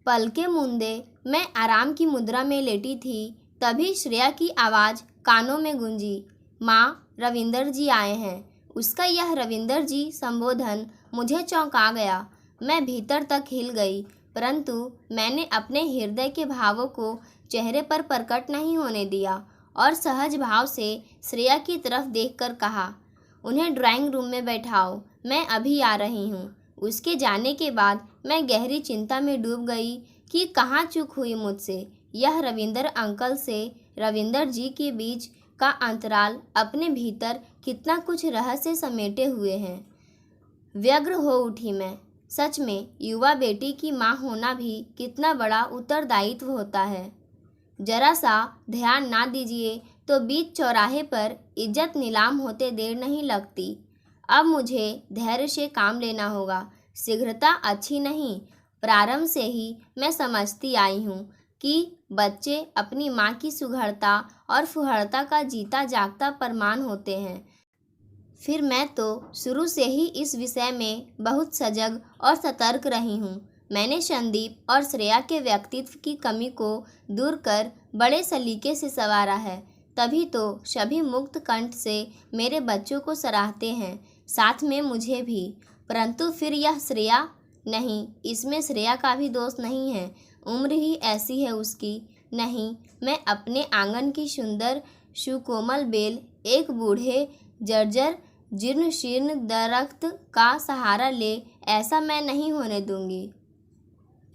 पलके मूंदे मैं आराम की मुद्रा में लेटी थी, तभी श्रेया की आवाज़ कानों में गूंजी। माँ, रविंदर जी आए हैं। उसका यह रविंदर जी संबोधन मुझे चौंका गया। मैं भीतर तक हिल गई, परंतु मैंने अपने हृदय के भावों को चेहरे पर प्रकट नहीं होने दिया और सहज भाव से श्रेया की तरफ देखकर कहा, उन्हें ड्राइंग रूम में बैठाओ, मैं अभी आ रही हूँ। उसके जाने के बाद मैं गहरी चिंता में डूब गई कि कहाँ चूक हुई मुझसे। यह रविंदर अंकल से रविंदर जी के बीच का अंतराल अपने भीतर कितना कुछ रहस्य समेटे हुए हैं। व्यग्र हो उठी मैं। सच में युवा बेटी की माँ होना भी कितना बड़ा उत्तरदायित्व होता है। जरा सा ध्यान ना दीजिए तो बीच चौराहे पर इज्जत नीलाम होते देर नहीं लगती। अब मुझे धैर्य से काम लेना होगा। शीघ्रता अच्छी नहीं। प्रारंभ से ही मैं समझती आई हूँ कि बच्चे अपनी माँ की सुघड़ता और फुहड़ता का जीता जागता प्रमाण होते हैं। फिर मैं तो शुरू से ही इस विषय में बहुत सजग और सतर्क रही हूँ। मैंने संदीप और श्रेया के व्यक्तित्व की कमी को दूर कर बड़े सलीके से संवारा है, तभी तो सभी मुक्त कंठ से मेरे बच्चों को सराहते हैं, साथ में मुझे भी। परंतु फिर यह श्रेया, नहीं, इसमें श्रेया का भी दोष नहीं है, उम्र ही ऐसी है उसकी। नहीं, मैं अपने आंगन की सुंदर सुकोमल बेल एक बूढ़े जर्जर जीर्ण शीर्ण दरख्त का सहारा ले, ऐसा मैं नहीं होने दूंगी।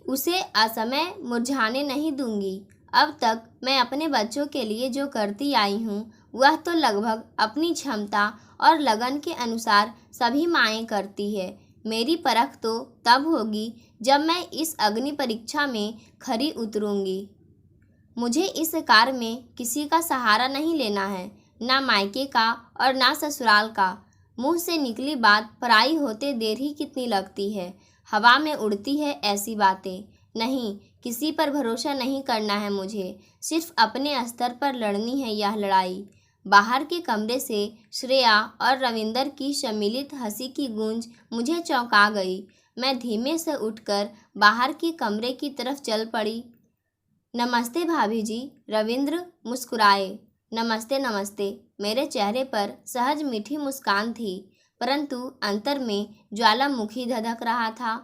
उसे असमय मुरझाने नहीं दूंगी। अब तक मैं अपने बच्चों के लिए जो करती आई हूँ वह तो लगभग अपनी क्षमता और लगन के अनुसार सभी माएँ करती है। मेरी परख तो तब होगी जब मैं इस अग्नि परीक्षा में खरी उतरूंगी। मुझे इस कार्य में किसी का सहारा नहीं लेना है, ना मायके का और ना ससुराल का। मुंह से निकली बात पराई होते देर ही कितनी लगती है। हवा में उड़ती है ऐसी बातें। नहीं, किसी पर भरोसा नहीं करना है मुझे, सिर्फ अपने स्तर पर लड़नी है यह लड़ाई। बाहर के कमरे से श्रेया और रविंदर की सम्मिलित हंसी की गूंज मुझे चौंका गई। मैं धीमे से उठकर बाहर के कमरे की तरफ चल पड़ी। नमस्ते भाभी जी। रविंद्र मुस्कुराए। नमस्ते नमस्ते। मेरे चेहरे पर सहज मीठी मुस्कान थी, परंतु अंतर में ज्वालामुखी धधक रहा था।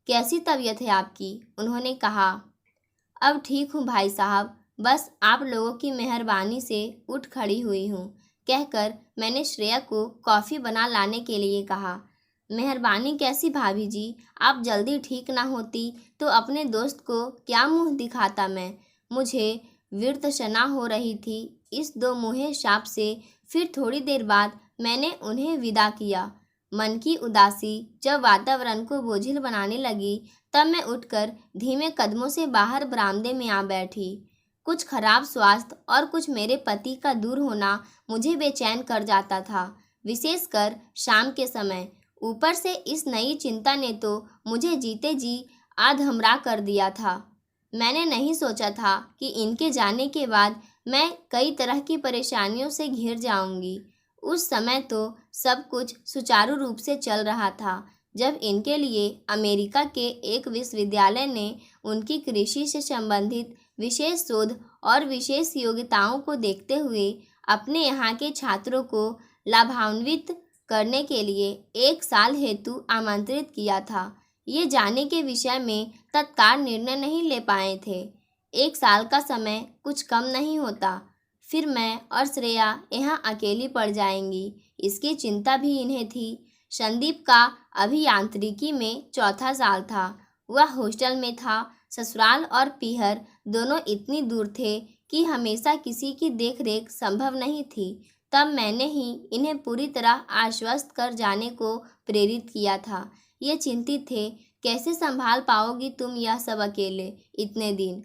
कैसी तबीयत है आपकी? उन्होंने कहा। अब ठीक हूँ भाई साहब, बस आप लोगों की मेहरबानी से उठ खड़ी हुई हूँ, कहकर मैंने श्रेया को कॉफ़ी बना लाने के लिए कहा। मेहरबानी कैसी भाभी जी? आप जल्दी ठीक ना होती तो अपने दोस्त को क्या मुंह दिखाता मैं। मुझे विरतशना हो रही थी इस दो मुँहे शाप से। फिर थोड़ी देर बाद मैंने उन्हें विदा किया। मन की उदासी जब वातावरण को बोझिल बनाने लगी, तब मैं उठकर धीमे कदमों से बाहर बरामदे में आ बैठी। कुछ खराब स्वास्थ्य और कुछ मेरे पति का दूर होना मुझे बेचैन कर जाता था, विशेषकर शाम के समय। ऊपर से इस नई चिंता ने तो मुझे जीते जी आधमरा कर दिया था। मैंने नहीं सोचा था कि इनके जाने के बाद मैं कई तरह की परेशानियों से घिर जाऊंगी। उस समय तो सब कुछ सुचारू रूप से चल रहा था, जब इनके लिए अमेरिका के एक विश्वविद्यालय ने उनकी कृषि से संबंधित विशेष शोध और विशेष योग्यताओं को देखते हुए अपने यहाँ के छात्रों को लाभान्वित करने के लिए 1 साल हेतु आमंत्रित किया था। ये जाने के विषय में तत्काल निर्णय नहीं ले पाए थे। 1 साल का समय कुछ कम नहीं होता। फिर मैं और श्रेया यहाँ अकेली पड़ जाएंगी, इसकी चिंता भी इन्हें थी। संदीप का अभियांत्रिकी में 4था साल था। वह हॉस्टल में था। ससुराल और पीहर दोनों इतनी दूर थे कि हमेशा किसी की देखरेख संभव नहीं थी। तब मैंने ही इन्हें पूरी तरह आश्वस्त कर जाने को प्रेरित किया था। ये चिंतित थे, कैसे संभाल पाओगी तुम यह सब अकेले इतने दिन?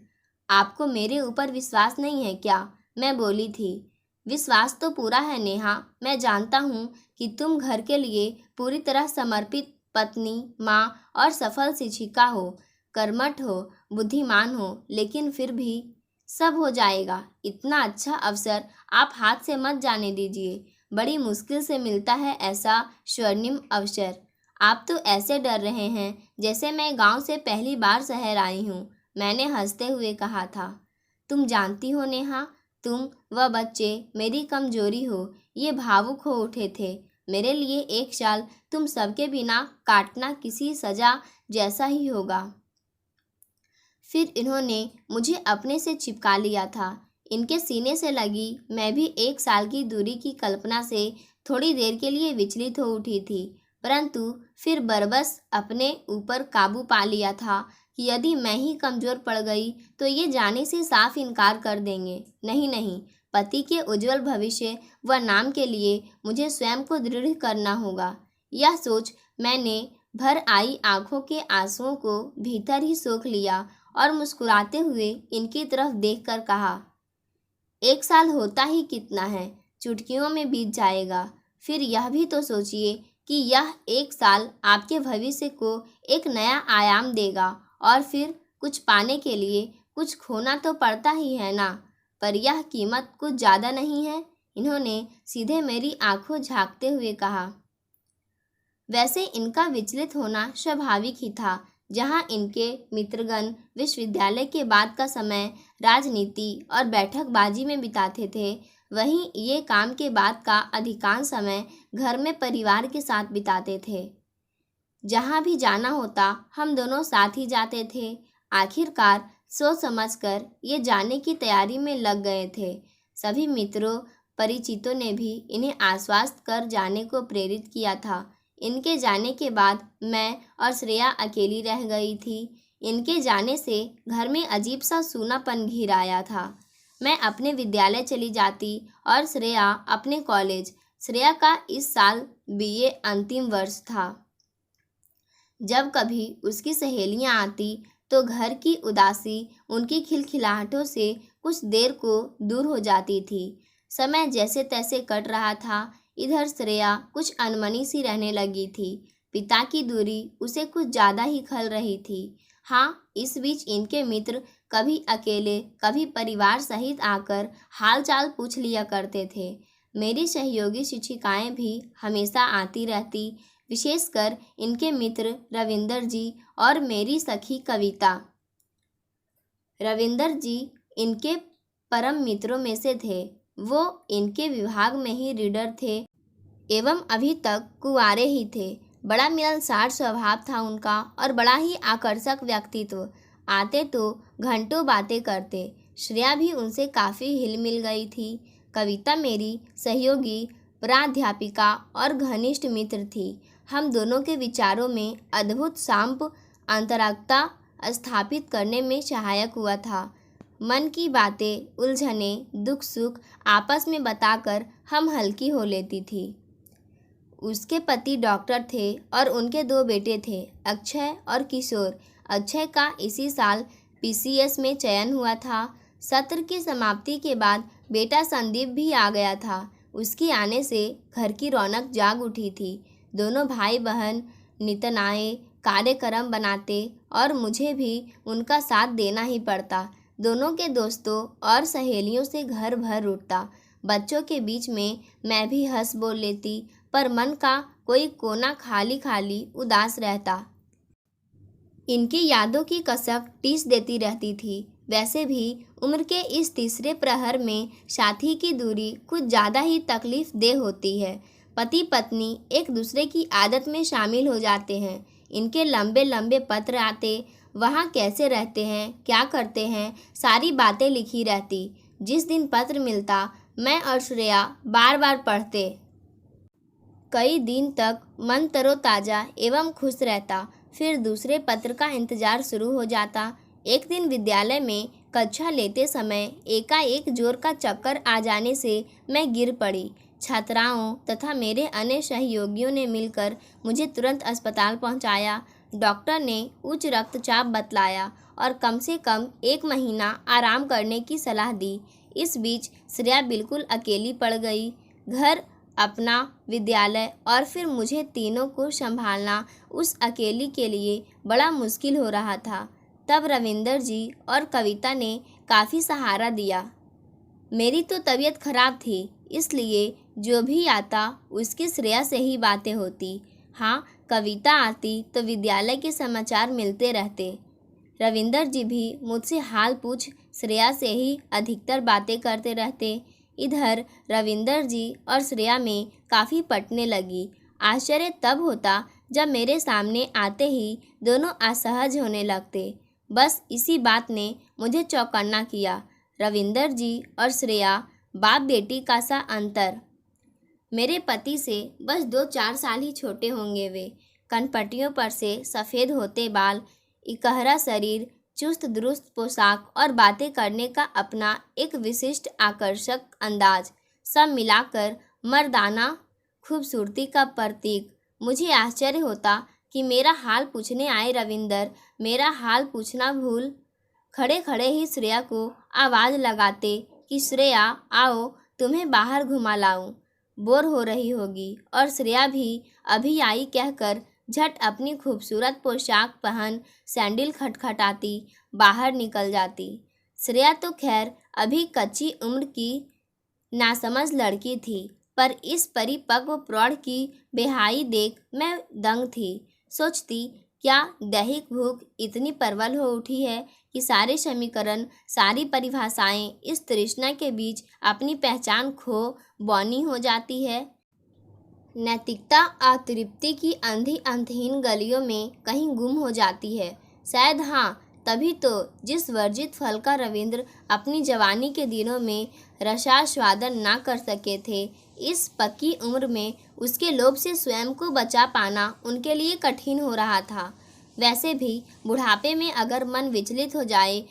आपको मेरे ऊपर विश्वास नहीं है क्या? मैं बोली थी। विश्वास तो पूरा है नेहा। मैं जानता हूँ कि तुम घर के लिए पूरी तरह समर्पित पत्नी, माँ और सफल शिक्षिका हो, कर्मठ हो, बुद्धिमान हो, लेकिन फिर भी सब हो जाएगा। इतना अच्छा अवसर आप हाथ से मत जाने दीजिए। बड़ी मुश्किल से मिलता है ऐसा स्वर्णिम अवसर। आप तो ऐसे डर रहे हैं जैसे मैं गांव से पहली बार शहर आई हूँ। मैंने हंसते हुए कहा था। तुम जानती हो नेहा, तुम व बच्चे मेरी कमजोरी हो। ये भावुक हो उठे थे। मेरे लिए एक साल तुम सबके बिना काटना किसी सजा जैसा ही होगा। फिर इन्होंने मुझे अपने से चिपका लिया था। इनके सीने से लगी मैं भी एक साल की दूरी की कल्पना से थोड़ी देर के लिए विचलित हो उठी थी, परंतु फिर बरबस अपने ऊपर काबू पा लिया था कि यदि मैं ही कमज़ोर पड़ गई तो ये जाने से साफ इनकार कर देंगे। नहीं नहीं, पति के उज्जवल भविष्य व नाम के लिए मुझे स्वयं को दृढ़ करना होगा। यह सोच मैंने भर आई आंखों के आंसुओं को भीतर ही सोख लिया और मुस्कुराते हुए इनकी तरफ देखकर कहा, एक साल होता ही कितना है, चुटकियों में बीत जाएगा। फिर यह भी तो सोचिए कि यह एक साल आपके भविष्य को एक नया आयाम देगा और फिर कुछ पाने के लिए कुछ खोना तो पड़ता ही है ना। पर यह कीमत कुछ ज़्यादा नहीं है। इन्होंने सीधे मेरी आंखों झांकते हुए कहा। वैसे इनका विचलित होना स्वाभाविक ही था। जहाँ इनके मित्रगण विश्वविद्यालय के बाद का समय राजनीति और बैठकबाजी में बिताते थे, वहीं ये काम के बाद का अधिकांश समय घर में परिवार के साथ बिताते थे। जहाँ भी जाना होता हम दोनों साथ ही जाते थे। आखिरकार सोच समझकर ये जाने की तैयारी में लग गए थे। सभी मित्रों परिचितों ने भी इन्हें आश्वस्त कर जाने को प्रेरित किया था। इनके जाने के बाद मैं और श्रेया अकेली रह गई थी। इनके जाने से घर में अजीब सा सूनापन घिर आया था। मैं अपने विद्यालय चली जाती और श्रेया अपने कॉलेज। श्रेया का इस साल बीए अंतिम वर्ष था। जब कभी उसकी सहेलियां आती तो घर की उदासी उनकी खिलखिलाहटों से कुछ देर को दूर हो जाती थी। समय जैसे तैसे कट रहा था। इधर श्रेया कुछ अनमनी सी रहने लगी थी। पिता की दूरी उसे कुछ ज़्यादा ही खल रही थी। हाँ, इस बीच इनके मित्र कभी अकेले कभी परिवार सहित आकर हालचाल पूछ लिया करते थे। मेरी सहयोगी शिक्षिकाएं भी हमेशा आती रहती, विशेषकर इनके मित्र रविंदर जी और मेरी सखी कविता। रविंदर जी इनके परम मित्रों में से थे। वो इनके विभाग में ही रीडर थे एवं अभी तक कुंवारे ही थे। बड़ा मिलनसार स्वभाव था उनका और बड़ा ही आकर्षक व्यक्तित्व। आते तो घंटों बातें करते। श्रेया भी उनसे काफ़ी हिल मिल गई थी। कविता मेरी सहयोगी, प्राध्यापिका और घनिष्ठ मित्र थी। हम दोनों के विचारों में अद्भुत साम्य अंतरंगता स्थापित करने में सहायक हुआ था। मन की बातें, उलझने, दुख सुख आपस में बताकर हम हल्की हो लेती थी। उसके पति डॉक्टर थे और उनके 2 बेटे थे, अक्षय और किशोर। अक्षय का इसी साल पीसीएस में चयन हुआ था। सत्र की समाप्ति के बाद बेटा संदीप भी आ गया था। उसके आने से घर की रौनक जाग उठी थी। दोनों भाई बहन नितनाए कार्यक्रम बनाते और मुझे भी उनका साथ देना ही पड़ता। दोनों के दोस्तों और सहेलियों से घर भर उठता। बच्चों के बीच में मैं भी हंस बोल लेती, पर मन का कोई कोना खाली खाली उदास रहता। इनकी यादों की कसक टीस देती रहती थी। वैसे भी उम्र के इस तीसरे प्रहर में साथी की दूरी कुछ ज़्यादा ही तकलीफ दे होती है। पति पत्नी एक दूसरे की आदत में शामिल हो जाते हैं। इनके लंबे लंबे पत्र आते, वहाँ कैसे रहते हैं, क्या करते हैं, सारी बातें लिखी रहती। जिस दिन पत्र मिलता मैं और श्रेया बार बार पढ़ते। कई दिन तक मन तरोताज़ा एवं खुश रहता। फिर दूसरे पत्र का इंतज़ार शुरू हो जाता। एक दिन विद्यालय में कक्षा लेते समय एकाएक जोर का चक्कर आ जाने से मैं गिर पड़ी। छात्राओं तथा मेरे अन्य सहयोगियों ने मिलकर मुझे तुरंत अस्पताल पहुंचाया। डॉक्टर ने उच्च रक्तचाप बतलाया और कम से कम 1 महीना आराम करने की सलाह दी। इस बीच श्रेया बिल्कुल अकेली पड़ गई। घर, अपना, विद्यालय और फिर मुझे तीनों को संभालना उस अकेली के लिए बड़ा मुश्किल हो रहा था। तब रविंदर जी और कविता ने काफ़ी सहारा दिया। मेरी तो तबीयत खराब थी, इसलिए जो भी आता उसकी श्रेया से ही बातें होती। हाँ, कविता आती तो विद्यालय के समाचार मिलते रहते। रविंदर जी भी मुझसे हाल पूछ श्रेया से ही अधिकतर बातें करते रहते। इधर रविंदर जी और श्रेया में काफ़ी पटने लगी। आश्चर्य तब होता जब मेरे सामने आते ही दोनों असहज होने लगते। बस इसी बात ने मुझे चौकन्ना किया। रविंदर जी और श्रेया, बाप बेटी का सा अंतर। मेरे पति से बस 2-4 साल ही छोटे होंगे वे। कनपटियों पर से सफ़ेद होते बाल, इकहरा शरीर, चुस्त दुरुस्त पोशाक और बातें करने का अपना एक विशिष्ट आकर्षक अंदाज, सब मिलाकर मर्दाना खूबसूरती का प्रतीक। मुझे आश्चर्य होता कि मेरा हाल पूछने आए रविंदर मेरा हाल पूछना भूल खड़े खड़े ही श्रेया को आवाज़ लगाते कि श्रेया आओ, तुम्हें बाहर घुमा लाऊं, बोर हो रही होगी। और श्रेया भी अभी आई कहकर झट अपनी खूबसूरत पोशाक पहन सैंडल खटखटाती बाहर निकल जाती। श्रेया तो खैर अभी कच्ची उम्र की नासमझ लड़की थी, पर इस परिपक्व प्रौढ़ की बेहाई देख मैं दंग थी। सोचती, क्या दैहिक भूख इतनी प्रबल हो उठी है कि सारे समीकरण, सारी परिभाषाएं इस तृष्णा के बीच अपनी पहचान खो बौनी हो जाती है। नैतिकता अतृप्ति की अंधी अंतहीन गलियों में कहीं गुम हो जाती है। शायद हाँ, तभी तो जिस वर्जित फल का रविंद्र अपनी जवानी के दिनों में रसास्वादन ना कर सके थे, इस पक्की उम्र में उसके लोभ से स्वयं को बचा पाना उनके लिए कठिन हो रहा था। वैसे भी बुढ़ापे में अगर मन विचलित हो जाए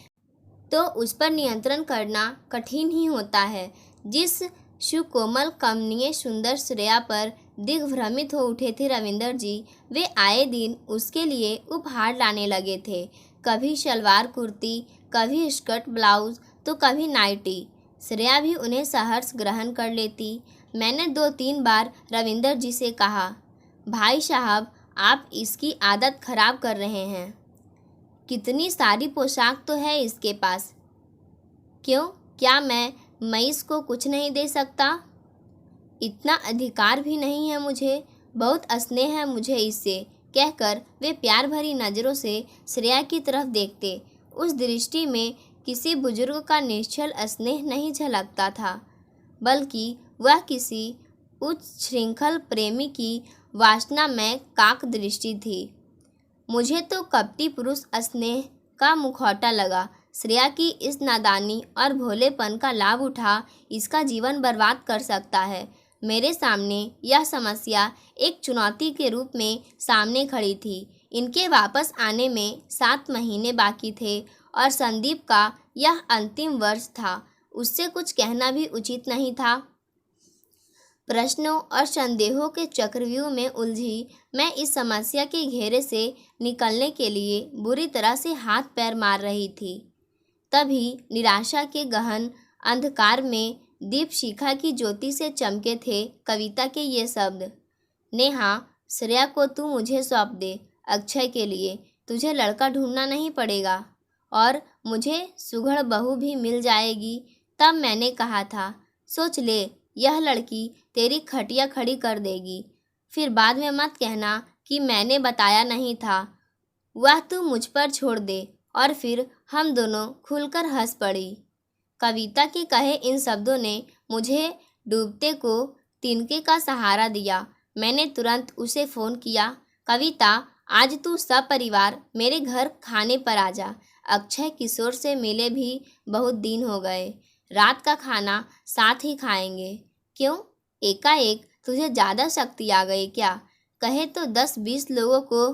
तो उस पर नियंत्रण करना कठिन ही होता है। जिस सुकोमल कमनीय सुंदर श्रेया पर दिग्भ्रमित हो उठे थे रविंदर जी, वे आए दिन उसके लिए उपहार लाने लगे थे। कभी शलवार कुर्ती, कभी स्कर्ट ब्लाउज, तो कभी नाइटी। श्रेया भी उन्हें सहर्ष ग्रहण कर लेती। मैंने 2-3 बार रविंदर जी से कहा, भाई साहब आप इसकी आदत खराब कर रहे हैं। कितनी सारी पोशाक तो है इसके पास, क्यों, क्या मैं मईस को कुछ नहीं दे सकता? इतना अधिकार भी नहीं है मुझे, बहुत स्नेह है मुझे इससे, कहकर वे प्यार भरी नज़रों से श्रेया की तरफ देखते। उस दृष्टि में किसी बुजुर्ग का निश्चल स्नेह नहीं झलकता था, बल्कि वह किसी उच्च श्रृंखल प्रेमी की वासनामय काक दृष्टि थी। मुझे तो कपटी पुरुष स्नेह का मुखौटा लगा। श्रेया की इस नादानी और भोलेपन का लाभ उठा इसका जीवन बर्बाद कर सकता है। मेरे सामने यह समस्या एक चुनौती के रूप में सामने खड़ी थी। इनके वापस आने में 7 महीने बाकी थे और संदीप का यह अंतिम वर्ष था। उससे कुछ कहना भी उचित नहीं था। प्रश्नों और संदेहों के चक्रव्यूह में उलझी मैं इस समस्या के घेरे से निकलने के लिए बुरी तरह से हाथ पैर मार रही थी। तभी निराशा के गहन अंधकार में दीप शिखा की ज्योति से चमके थे कविता के ये शब्द, नेहा, श्रेया को तू मुझे सौंप दे अक्षय के लिए, तुझे लड़का ढूंढना नहीं पड़ेगा और मुझे सुघड़ बहू भी मिल जाएगी। तब मैंने कहा था, सोच ले, यह लड़की तेरी खटिया खड़ी कर देगी, फिर बाद में मत कहना कि मैंने बताया नहीं था। वह तू मुझ पर छोड़ दे। और फिर हम दोनों खुलकर हंस पड़ी। कविता के कहे इन शब्दों ने मुझे डूबते को तिनके का सहारा दिया। मैंने तुरंत उसे फ़ोन किया, कविता, आज तू सब परिवार मेरे घर खाने पर आ जा। अक्षय किशोर से मिले भी बहुत दिन हो गए। रात का खाना साथ ही खाएंगे। क्यों, एकाएक तुझे ज़्यादा शक्ति आ गई क्या? कहे तो 10-20 लोगों को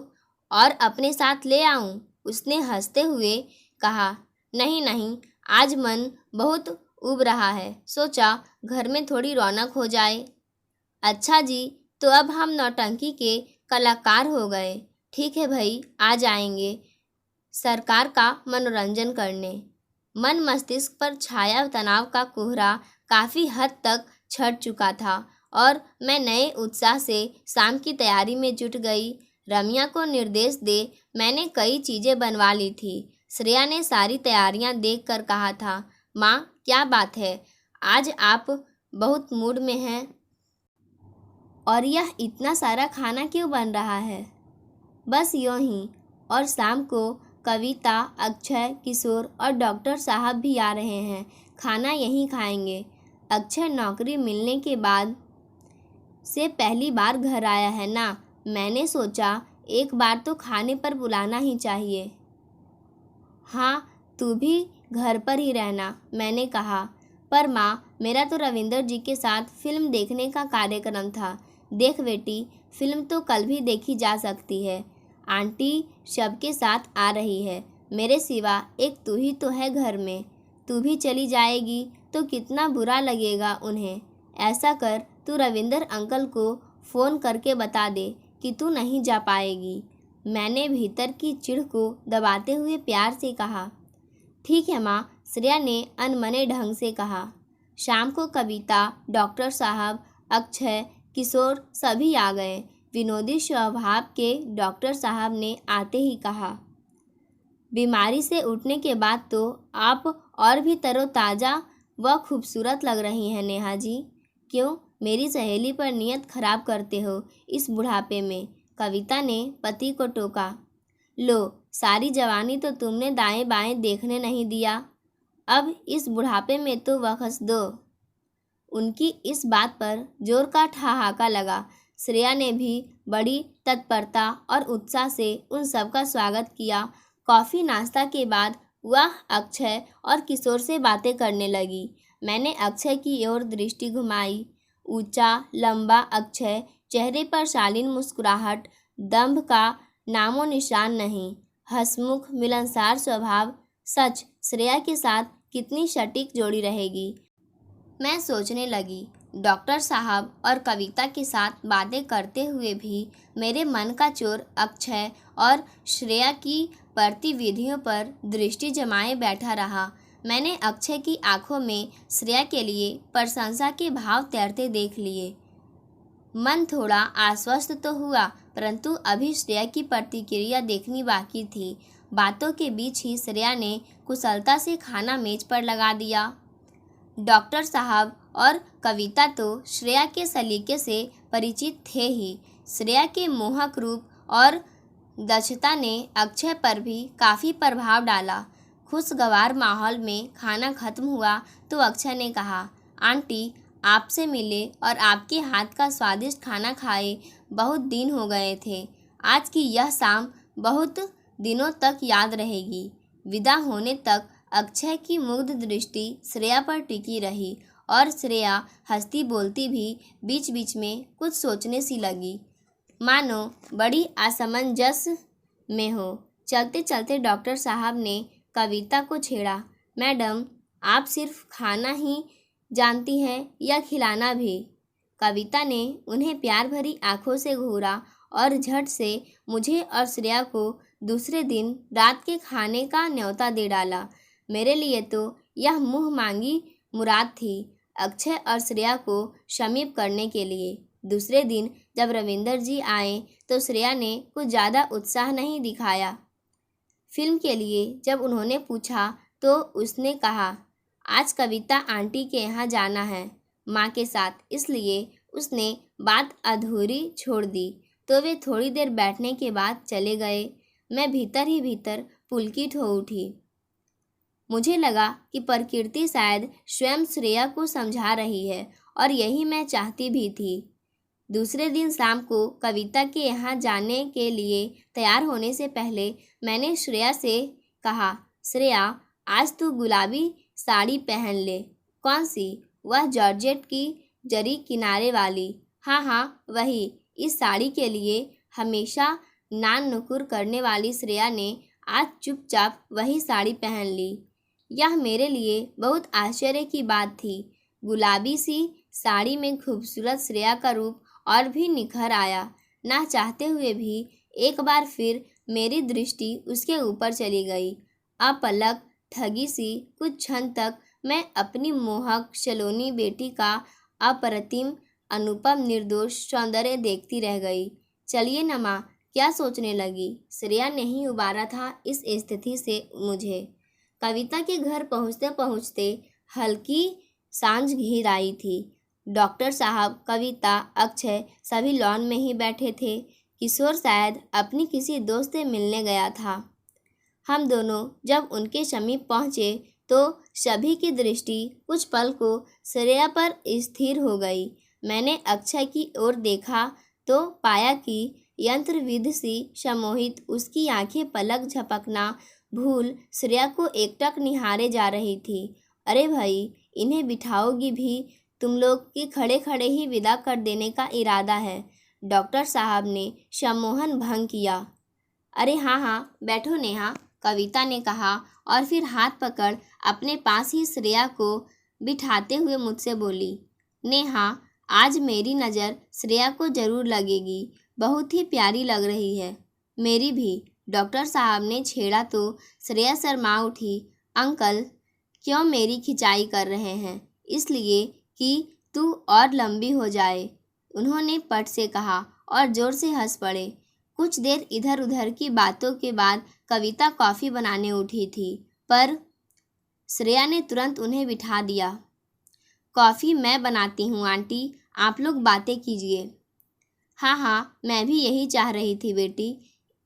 और अपने साथ ले आऊं? उसने हंसते हुए कहा, नहीं नहीं, आज मन बहुत उब रहा है, सोचा घर में थोड़ी रौनक हो जाए। अच्छा जी, तो अब हम नौटंकी के कलाकार हो गए। ठीक है भाई, आ जाएंगे सरकार का मनोरंजन करने। मन मस्तिष्क पर छाया तनाव का कोहरा काफ़ी हद तक छट चुका था और मैं नए उत्साह से शाम की तैयारी में जुट गई। रम्या को निर्देश दे मैंने कई चीज़ें बनवा ली थी। श्रेया ने सारी तैयारियां देखकर कहा था, माँ क्या बात है, आज आप बहुत मूड में हैं और यह इतना सारा खाना क्यों बन रहा है? बस यूँ ही, और शाम को कविता, अक्षय, किशोर और डॉक्टर साहब भी आ रहे हैं। खाना यहीं खाएंगे। अक्षय नौकरी मिलने के बाद से पहली बार घर आया है ना, मैंने सोचा एक बार तो खाने पर बुलाना ही चाहिए। हाँ, तू भी घर पर ही रहना, मैंने कहा। पर माँ, मेरा तो रविंदर जी के साथ फिल्म देखने का कार्यक्रम था। देख बेटी, फिल्म तो कल भी देखी जा सकती है। आंटी सबके साथ आ रही है, मेरे सिवा एक तू ही तो है घर में। तू भी चली जाएगी तो कितना बुरा लगेगा उन्हें। ऐसा कर, तू रविंदर अंकल को फ़ोन करके बता दे कि तू नहीं जा पाएगी। मैंने भीतर की चिढ़ को दबाते हुए प्यार से कहा। ठीक है माँ, श्रेया ने अनमने ढंग से कहा। शाम को कविता, डॉक्टर साहब, अक्षय, किशोर सभी आ गए। विनोदी स्वभाव के डॉक्टर साहब ने आते ही कहा, बीमारी से उठने के बाद तो आप और भी तरोताज़ा व खूबसूरत लग रही हैं नेहा जी। क्यों मेरी सहेली पर नियत खराब करते हो इस बुढ़ापे में? कविता ने पति को टोका। लो, सारी जवानी तो तुमने दाएं बाएं देखने नहीं दिया, अब इस बुढ़ापे में तो वक़्त दो। उनकी इस बात पर जोर का ठहाका लगा। श्रेया ने भी बड़ी तत्परता और उत्साह से उन सब का स्वागत किया। कॉफ़ी नाश्ता के बाद वह अक्षय और किशोर से बातें करने लगी। मैंने अक्षय की ओर दृष्टि घुमाई। ऊंचा लंबा अक्षय, चेहरे पर शालीन मुस्कुराहट, दंभ का नामो निशान नहीं, हंसमुख मिलनसार स्वभाव। सच, श्रेया के साथ कितनी सटीक जोड़ी रहेगी। मैं सोचने लगी। डॉक्टर साहब और कविता के साथ बातें करते हुए भी मेरे मन का चोर अक्षय और श्रेया की गतिविधियों पर दृष्टि जमाए बैठा रहा। मैंने अक्षय की आंखों में श्रेया के लिए प्रशंसा के भाव तैरते देख लिए। मन थोड़ा आश्वस्त तो हुआ, परंतु अभी श्रेया की प्रतिक्रिया देखनी बाकी थी। बातों के बीच ही श्रेया ने कुशलता से खाना मेज पर लगा दिया। डॉक्टर साहब और कविता तो श्रेया के सलीके से परिचित थे ही। श्रेया के मोहक रूप और दक्षता ने अक्षय पर भी काफ़ी प्रभाव डाला। खुशगवार माहौल में खाना खत्म हुआ तो अक्षय ने कहा, आंटी, आपसे मिले और आपके हाथ का स्वादिष्ट खाना खाए बहुत दिन हो गए थे। आज की यह शाम बहुत दिनों तक याद रहेगी। विदा होने तक अक्षय की मुग्ध दृष्टि श्रेया पर टिकी रही और श्रेया हंसती बोलती भी बीच बीच में कुछ सोचने सी लगी, मानो बड़ी असमंजस में हो। चलते चलते डॉक्टर साहब ने कविता को छेड़ा, मैडम, आप सिर्फ खाना ही जानती हैं या खिलाना भी? कविता ने उन्हें प्यार भरी आंखों से घूरा और झट से मुझे और श्रेया को दूसरे दिन रात के खाने का न्योता दे डाला। मेरे लिए तो यह मुँह मांगी मुराद थी, अक्षय और श्रेया को शमीप करने के लिए। दूसरे दिन जब रविंदर जी आए तो श्रेया ने कुछ ज़्यादा उत्साह नहीं दिखाया। फिल्म के लिए जब उन्होंने पूछा तो उसने कहा, आज कविता आंटी के यहाँ जाना है माँ के साथ, इसलिए उसने बात अधूरी छोड़ दी। तो वे थोड़ी देर बैठने के बाद चले गए। मैं भीतर ही भीतर पुलकित हो उठी। मुझे लगा कि प्रकृति शायद स्वयं श्रेया को समझा रही है और यही मैं चाहती भी थी। दूसरे दिन शाम को कविता के यहाँ जाने के लिए तैयार होने से पहले मैंने श्रेया से कहा, श्रेया, आज तू गुलाबी साड़ी पहन ले। कौन सी? वह जॉर्जेट की जरी किनारे वाली। हाँ हाँ, वही। इस साड़ी के लिए हमेशा नान नुकुर करने वाली श्रेया ने आज चुपचाप वही साड़ी पहन ली। यह मेरे लिए बहुत आश्चर्य की बात थी। गुलाबी सी साड़ी में खूबसूरत श्रेया का रूप और भी निखर आया। ना चाहते हुए भी एक बार फिर मेरी दृष्टि उसके ऊपर चली गई। अपलक ठगी सी कुछ क्षण तक मैं अपनी मोहक सलोनी बेटी का अप्रतिम अनुपम निर्दोष सौंदर्य देखती रह गई। चलिए न माँ, क्या सोचने लगी? श्रेया ने ही उबारा था इस स्थिति से मुझे। कविता के घर पहुँचते पहुँचते हल्की सांझ घिर आई थी। डॉक्टर साहब, कविता, अक्षय सभी लॉन में ही बैठे थे। किशोर शायद अपनी किसी दोस्त से मिलने गया था। हम दोनों जब उनके समीप पहुँचे तो सभी की दृष्टि कुछ पल को श्रेया पर स्थिर हो गई। मैंने अक्षय की ओर देखा तो पाया कि यंत्रविध सी सम्मोहित उसकी आंखें पलक झपकना भूल श्रेया को एकटक निहारे जा रही थी। अरे भाई, इन्हें बिठाओगी भी? तुम लोग की खड़े खड़े ही विदा कर देने का इरादा है? डॉक्टर साहब ने सम्मोहन भंग किया। अरे हाँ हाँ, बैठो नेहा, कविता ने कहा और फिर हाथ पकड़ अपने पास ही श्रेया को बिठाते हुए मुझसे बोली, नेहा, आज मेरी नज़र श्रेया को ज़रूर लगेगी, बहुत ही प्यारी लग रही है। मेरी भी, डॉक्टर साहब ने छेड़ा तो श्रेया शर्मा उठी। अंकल, क्यों मेरी खिंचाई कर रहे हैं? इसलिए कि तू और लंबी हो जाए, उन्होंने पट से कहा और ज़ोर से हंस पड़े। कुछ देर इधर उधर की बातों के बाद कविता कॉफ़ी बनाने उठी थी, पर श्रेया ने तुरंत उन्हें बिठा दिया। कॉफ़ी मैं बनाती हूँ आंटी, आप लोग बातें कीजिए। हाँ हाँ, मैं भी यही चाह रही थी बेटी।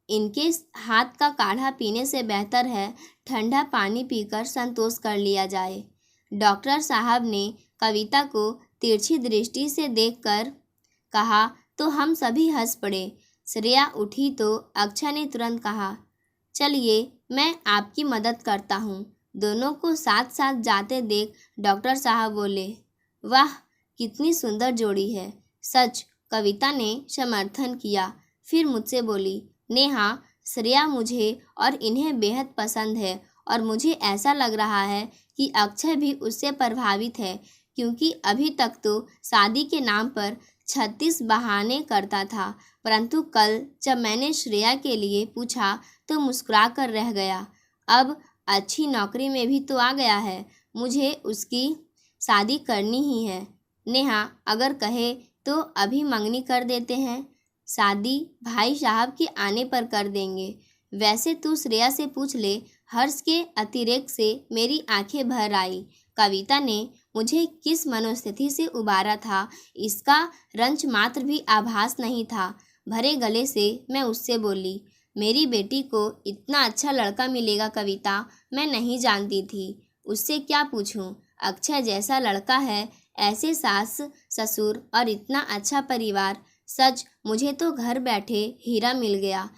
इनके हाथ का काढ़ा पीने से बेहतर है ठंडा पानी पीकर संतोष कर लिया जाए। डॉक्टर साहब ने कविता को तिरछी दृष्टि से देखकर कहा तो हम सभी हंस पड़े। श्रेया उठी तो अक्षय ने तुरंत कहा, चलिए मैं आपकी मदद करता हूँ। दोनों को साथ साथ जाते देख डॉक्टर साहब बोले, वाह, कितनी सुंदर जोड़ी है। सच, कविता ने समर्थन किया। फिर मुझसे बोली, नेहा, श्रेया मुझे और इन्हें बेहद पसंद है और मुझे ऐसा लग रहा है कि अक्षय भी उससे प्रभावित है, क्योंकि अभी तक तो शादी के नाम पर 36 बहाने करता था, परंतु कल जब मैंने श्रेया के लिए पूछा तो मुस्कुरा कर रह गया। अब अच्छी नौकरी में भी तो आ गया है, मुझे उसकी शादी करनी ही है। नेहा अगर कहे तो अभी मंगनी कर देते हैं, शादी भाई साहब के आने पर कर देंगे। वैसे तू श्रेया से पूछ ले। हर्ष के अतिरेक से मेरी आंखें भर आई। कविता ने मुझे किस मनोस्थिति से उबारा था, इसका रंच मात्र भी आभास नहीं था। भरे गले से मैं उससे बोली, मेरी बेटी को इतना अच्छा लड़का मिलेगा कविता, मैं नहीं जानती थी। उससे क्या पूछूं? अक्षय जैसा लड़का है, ऐसे सास ससुर और इतना अच्छा परिवार। सच, मुझे तो घर बैठे हीरा मिल गया।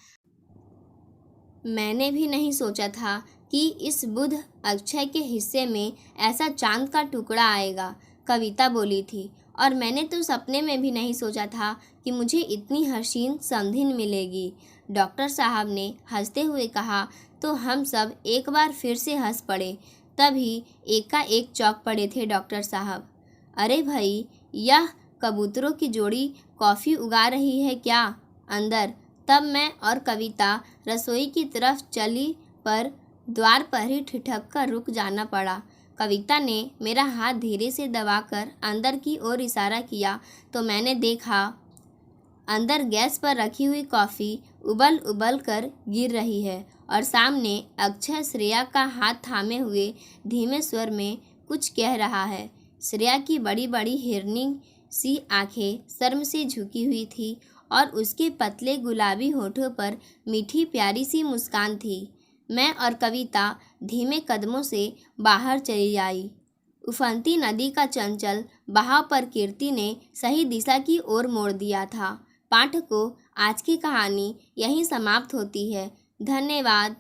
मैंने भी नहीं सोचा था कि इस बुध अक्षय के हिस्से में ऐसा चांद का टुकड़ा आएगा, कविता बोली थी। और मैंने तो सपने में भी नहीं सोचा था कि मुझे इतनी हसीन समधिन मिलेगी, डॉक्टर साहब ने हंसते हुए कहा। तो हम सब एक बार फिर से हंस पड़े। तभी एकाएक चौंक पड़े थे डॉक्टर साहब। अरे भाई, यह कबूतरों की जोड़ी कॉफ़ी उगा रही है क्या अंदर? तब मैं और कविता रसोई की तरफ चली, पर द्वार पर ही ठिठक कर रुक जाना पड़ा। कविता ने मेरा हाथ धीरे से दबाकर अंदर की ओर इशारा किया तो मैंने देखा अंदर गैस पर रखी हुई कॉफ़ी उबल उबल कर गिर रही है और सामने अक्षय श्रेया का हाथ थामे हुए धीमे स्वर में कुछ कह रहा है। श्रेया की बड़ी बड़ी हिरनी सी आंखें शर्म से झुकी हुई थी और उसके पतले गुलाबी होठों पर मीठी प्यारी सी मुस्कान थी। मैं और कविता धीमे कदमों से बाहर चली आई। उफनती नदी का चंचल बहाव पर कीर्ति ने सही दिशा की ओर मोड़ दिया था। पाठकों, आज की कहानी यहीं समाप्त होती है। धन्यवाद।